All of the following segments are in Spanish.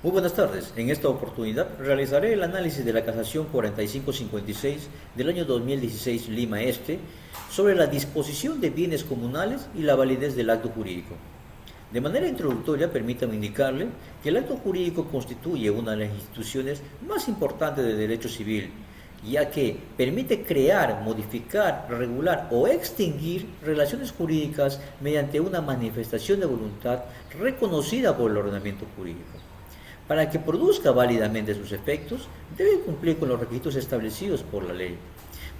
Muy buenas tardes. En esta oportunidad realizaré el análisis de la Casación 4556 del año 2016 Lima Este sobre la disposición de bienes comunales y la validez del acto jurídico. De manera introductoria, permítame indicarle que el acto jurídico constituye una de las instituciones más importantes del derecho civil, ya que permite crear, modificar, regular o extinguir relaciones jurídicas mediante una manifestación de voluntad reconocida por el ordenamiento jurídico. Para que produzca válidamente sus efectos, debe cumplir con los requisitos establecidos por la ley,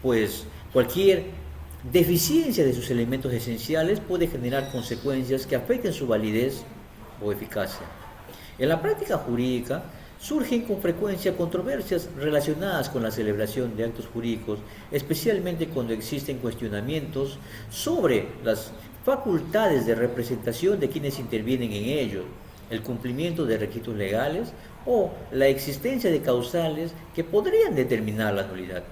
pues cualquier deficiencia de sus elementos esenciales puede generar consecuencias que afecten su validez o eficacia. En la práctica jurídica surgen con frecuencia controversias relacionadas con la celebración de actos jurídicos, especialmente cuando existen cuestionamientos sobre las facultades de representación de quienes intervienen en ellos, el cumplimiento de requisitos legales o la existencia de causales que podrían determinar la nulidad.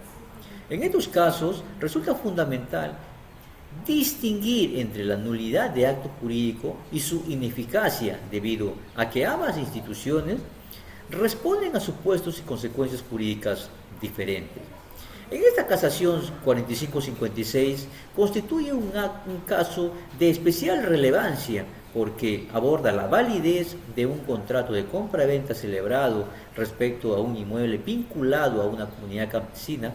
En estos casos resulta fundamental distinguir entre la nulidad de acto jurídico y su ineficacia, debido a que ambas instituciones responden a supuestos y consecuencias jurídicas diferentes. En esta casación 4556 constituye un caso de especial relevancia porque aborda la validez de un contrato de compra-venta celebrado respecto a un inmueble vinculado a una comunidad campesina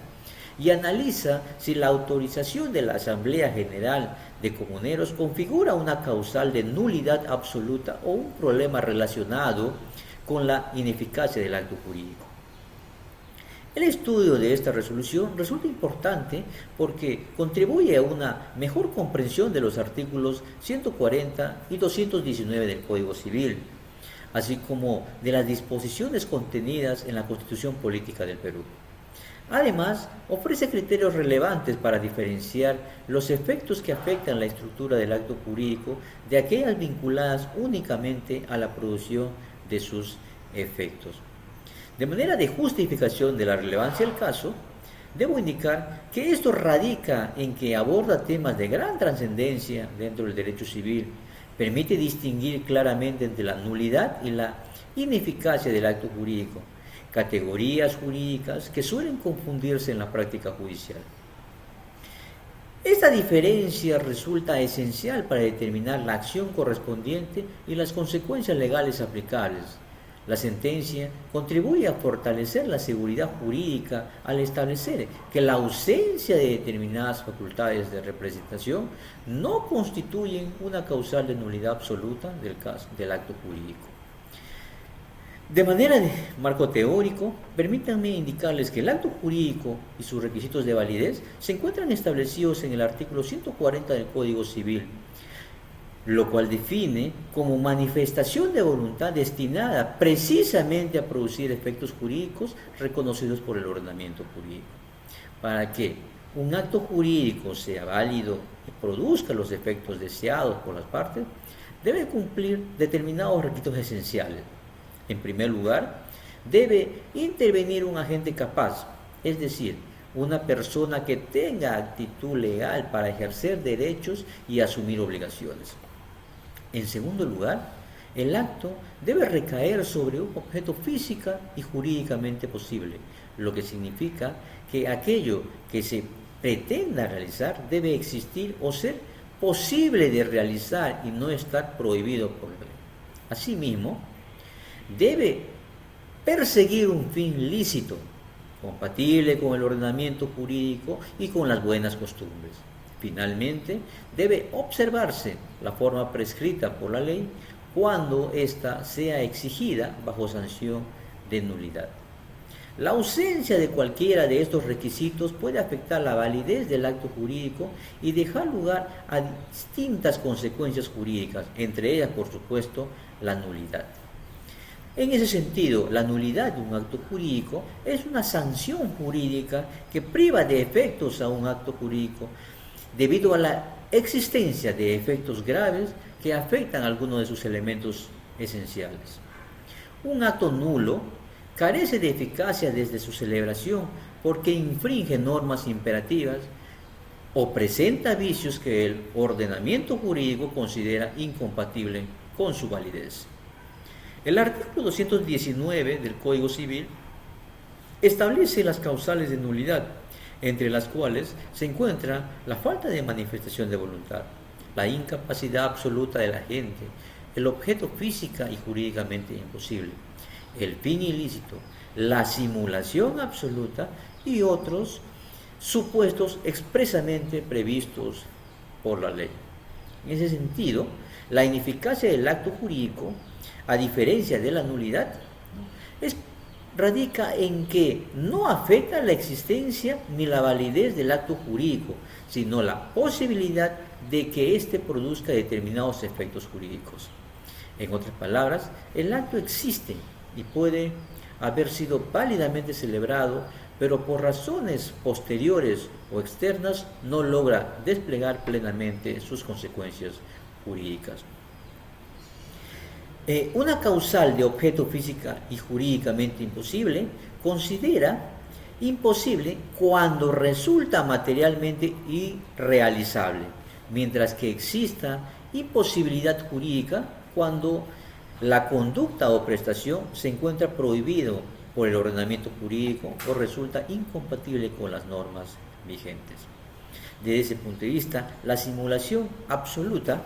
y analiza si la autorización de la Asamblea General de Comuneros configura una causal de nulidad absoluta o un problema relacionado con la ineficacia del acto jurídico. El estudio de esta resolución resulta importante porque contribuye a una mejor comprensión de los artículos 140 y 219 del Código Civil, así como de las disposiciones contenidas en la Constitución Política del Perú. Además, ofrece criterios relevantes para diferenciar los efectos que afectan la estructura del acto jurídico de aquellas vinculadas únicamente a la producción de sus efectos. De manera de justificación de la relevancia del caso, debo indicar que esto radica en que aborda temas de gran trascendencia dentro del derecho civil, permite distinguir claramente entre la nulidad y la ineficacia del acto jurídico, categorías jurídicas que suelen confundirse en la práctica judicial. Esta diferencia resulta esencial para determinar la acción correspondiente y las consecuencias legales aplicables. La sentencia contribuye a fortalecer la seguridad jurídica al establecer que la ausencia de determinadas facultades de representación no constituyen una causal de nulidad absoluta del acto jurídico. De manera de marco teórico, permítanme indicarles que el acto jurídico y sus requisitos de validez se encuentran establecidos en el artículo 140 del Código Civil, lo cual define como manifestación de voluntad destinada precisamente a producir efectos jurídicos reconocidos por el ordenamiento jurídico. Para que un acto jurídico sea válido y produzca los efectos deseados por las partes, debe cumplir determinados requisitos esenciales. En primer lugar, debe intervenir un agente capaz, es decir, una persona que tenga actitud legal para ejercer derechos y asumir obligaciones. En segundo lugar, el acto debe recaer sobre un objeto física y jurídicamente posible, lo que significa que aquello que se pretenda realizar debe existir o ser posible de realizar y no estar prohibido por la ley. Asimismo, debe perseguir un fin lícito, compatible con el ordenamiento jurídico y con las buenas costumbres. Finalmente, debe observarse la forma prescrita por la ley cuando ésta sea exigida bajo sanción de nulidad. La ausencia de cualquiera de estos requisitos puede afectar la validez del acto jurídico y dejar lugar a distintas consecuencias jurídicas, entre ellas, por supuesto, la nulidad. En ese sentido, la nulidad de un acto jurídico es una sanción jurídica que priva de efectos a un acto jurídico debido a la existencia de efectos graves que afectan algunos de sus elementos esenciales. Un acto nulo carece de eficacia desde su celebración porque infringe normas imperativas o presenta vicios que el ordenamiento jurídico considera incompatibles con su validez. El artículo 219 del Código Civil establece las causales de nulidad, entre las cuales se encuentra la falta de manifestación de voluntad, la incapacidad absoluta del agente, el objeto física y jurídicamente imposible, el fin ilícito, la simulación absoluta y otros supuestos expresamente previstos por la ley. En ese sentido, la ineficacia del acto jurídico, a diferencia de la nulidad, radica en que no afecta la existencia ni la validez del acto jurídico, sino la posibilidad de que éste produzca determinados efectos jurídicos. En otras palabras, el acto existe y puede haber sido válidamente celebrado, pero por razones posteriores o externas no logra desplegar plenamente sus consecuencias jurídicas. Una causal de objeto física y jurídicamente imposible considera imposible cuando resulta materialmente irrealizable, mientras que exista imposibilidad jurídica cuando la conducta o prestación se encuentra prohibido por el ordenamiento jurídico o resulta incompatible con las normas vigentes. Desde ese punto de vista, la simulación absoluta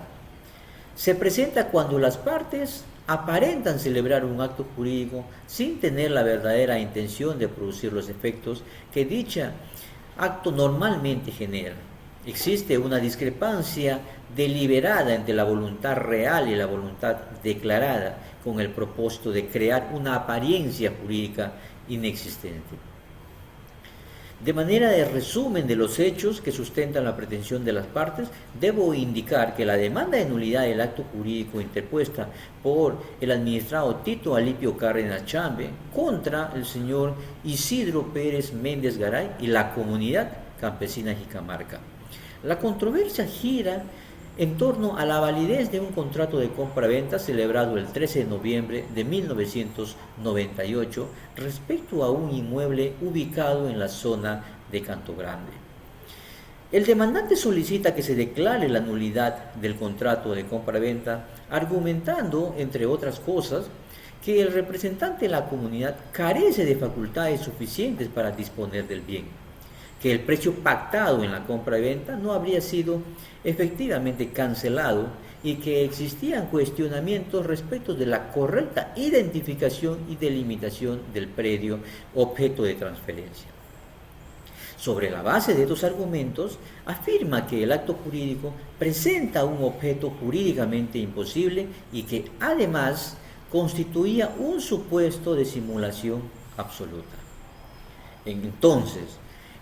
se presenta cuando las partes aparentan celebrar un acto jurídico sin tener la verdadera intención de producir los efectos que dicho acto normalmente genera. Existe una discrepancia deliberada entre la voluntad real y la voluntad declarada con el propósito de crear una apariencia jurídica inexistente. De manera de resumen de los hechos que sustentan la pretensión de las partes, debo indicar que la demanda de nulidad del acto jurídico interpuesta por el administrado Tito Alipio Cárdenas Chambe contra el señor Isidro Pérez Méndez Garay y la comunidad campesina jicamarca. La controversia gira en torno a la validez de un contrato de compra-venta celebrado el 13 de noviembre de 1998 respecto a un inmueble ubicado en la zona de Canto Grande. El demandante solicita que se declare la nulidad del contrato de compra-venta, argumentando, entre otras cosas, que el representante de la comunidad carece de facultades suficientes para disponer del bien, que el precio pactado en la compra y venta no habría sido efectivamente cancelado y que existían cuestionamientos respecto de la correcta identificación y delimitación del predio objeto de transferencia. Sobre la base de estos argumentos, afirma que el acto jurídico presenta un objeto jurídicamente imposible y que además constituía un supuesto de simulación absoluta. Entonces,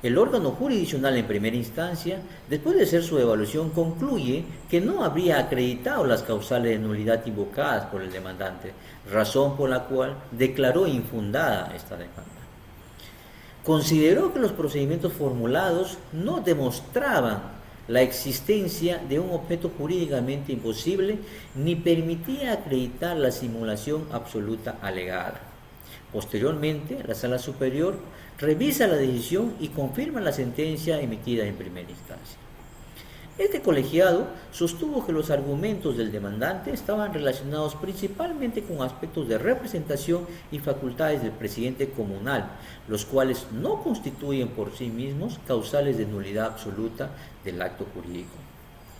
el órgano jurisdiccional en primera instancia, después de hacer su evaluación, concluye que no habría acreditado las causales de nulidad invocadas por el demandante, razón por la cual declaró infundada esta demanda. Consideró que los procedimientos formulados no demostraban la existencia de un objeto jurídicamente imposible ni permitía acreditar la simulación absoluta alegada. Posteriormente, la Sala Superior revisa la decisión y confirma la sentencia emitida en primera instancia. Este colegiado sostuvo que los argumentos del demandante estaban relacionados principalmente con aspectos de representación y facultades del presidente comunal, los cuales no constituyen por sí mismos causales de nulidad absoluta del acto jurídico.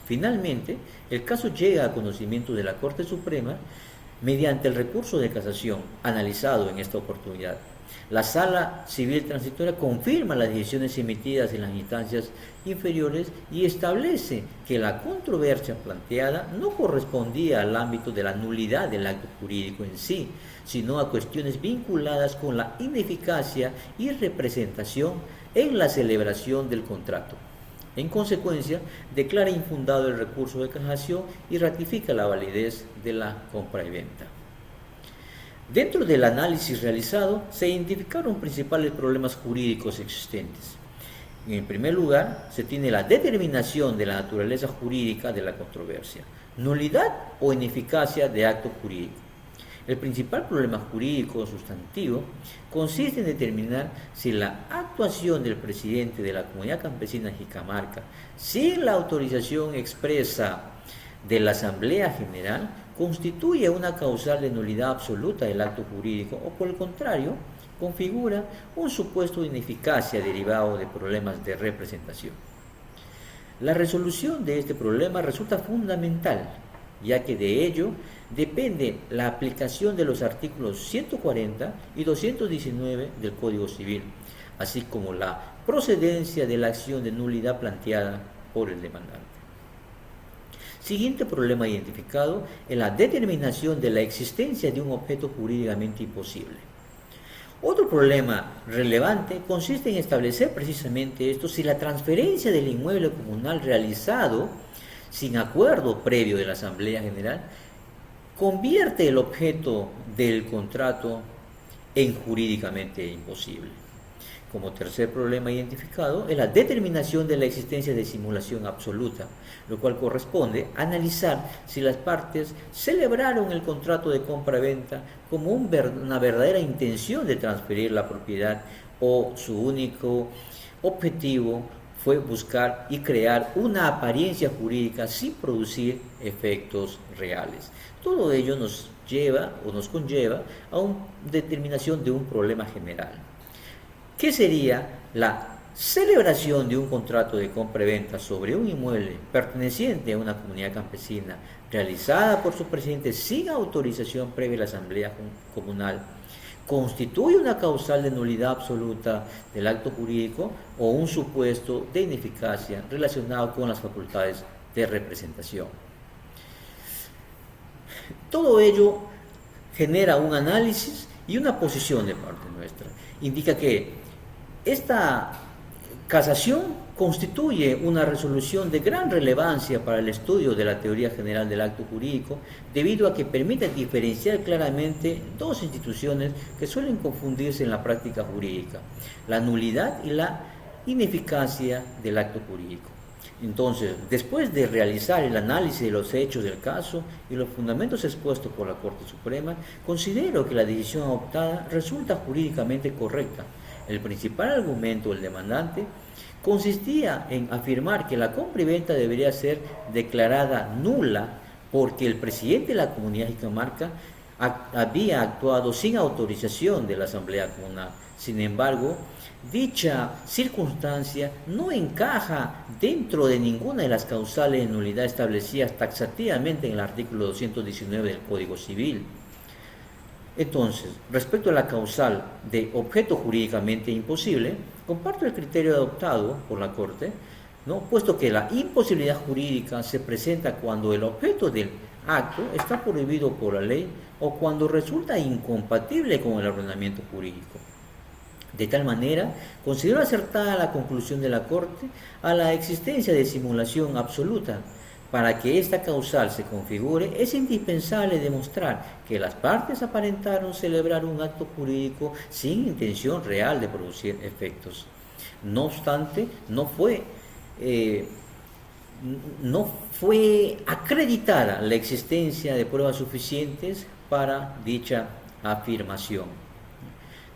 Finalmente, el caso llega a conocimiento de la Corte Suprema mediante el recurso de casación analizado en esta oportunidad. La Sala Civil Transitoria confirma las decisiones emitidas en las instancias inferiores y establece que la controversia planteada no correspondía al ámbito de la nulidad del acto jurídico en sí, sino a cuestiones vinculadas con la ineficacia y representación en la celebración del contrato. En consecuencia, declara infundado el recurso de casación y ratifica la validez de la compra y venta. Dentro del análisis realizado, se identificaron principales problemas jurídicos existentes. En primer lugar, se tiene la determinación de la naturaleza jurídica de la controversia, nulidad o ineficacia de acto jurídico. El principal problema jurídico sustantivo consiste en determinar si la actuación del presidente de la Comunidad Campesina Jicamarca, sin la autorización expresa de la Asamblea General, constituye una causal de nulidad absoluta del acto jurídico o por el contrario, configura un supuesto de ineficacia derivado de problemas de representación. La resolución de este problema resulta fundamental, ya que de ello depende la aplicación de los artículos 140 y 219 del Código Civil, así como la procedencia de la acción de nulidad planteada por el demandante. Siguiente problema identificado es la determinación de la existencia de un objeto jurídicamente imposible. Otro problema relevante consiste en establecer precisamente esto: si la transferencia del inmueble comunal realizado sin acuerdo previo de la Asamblea General convierte el objeto del contrato en jurídicamente imposible. Como tercer problema identificado es la determinación de la existencia de simulación absoluta, lo cual corresponde a analizar si las partes celebraron el contrato de compra-venta como una verdadera intención de transferir la propiedad o su único objetivo fue buscar y crear una apariencia jurídica sin producir efectos reales. Todo ello nos lleva o nos conlleva a una determinación de un problema general. ¿Qué sería la celebración de un contrato de compra-venta sobre un inmueble perteneciente a una comunidad campesina realizada por su presidente sin autorización previa de la Asamblea Comunal? ¿Constituye una causal de nulidad absoluta del acto jurídico o un supuesto de ineficacia relacionado con las facultades de representación? Todo ello genera un análisis y una posición de parte nuestra. Indica que esta casación constituye una resolución de gran relevancia para el estudio de la teoría general del acto jurídico, debido a que permite diferenciar claramente dos instituciones que suelen confundirse en la práctica jurídica: la nulidad y la ineficacia del acto jurídico. Entonces, después de realizar el análisis de los hechos del caso y los fundamentos expuestos por la Corte Suprema, considero que la decisión adoptada resulta jurídicamente correcta. El principal argumento del demandante consistía en afirmar que la compra y venta debería ser declarada nula porque el presidente de la comunidad jicamarca había actuado sin autorización de la Asamblea Comunal. Sin embargo, dicha circunstancia no encaja dentro de ninguna de las causales de nulidad establecidas taxativamente en el artículo 219 del Código Civil. Entonces, respecto a la causal de objeto jurídicamente imposible, comparto el criterio adoptado por la Corte, puesto que la imposibilidad jurídica se presenta cuando el objeto del acto está prohibido por la ley o cuando resulta incompatible con el ordenamiento jurídico. De tal manera, considero acertada la conclusión de la Corte a la existencia de simulación absoluta. Para que esta causal se configure, es indispensable demostrar que las partes aparentaron celebrar un acto jurídico sin intención real de producir efectos. No obstante, no fue acreditada la existencia de pruebas suficientes para dicha afirmación.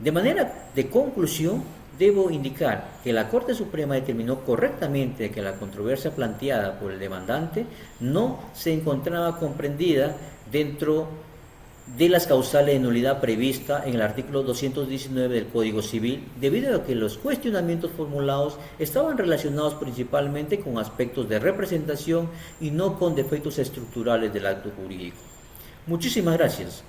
De manera de conclusión, debo indicar que la Corte Suprema determinó correctamente que la controversia planteada por el demandante no se encontraba comprendida dentro de las causales de nulidad prevista en el artículo 219 del Código Civil, debido a que los cuestionamientos formulados estaban relacionados principalmente con aspectos de representación y no con defectos estructurales del acto jurídico. Muchísimas gracias.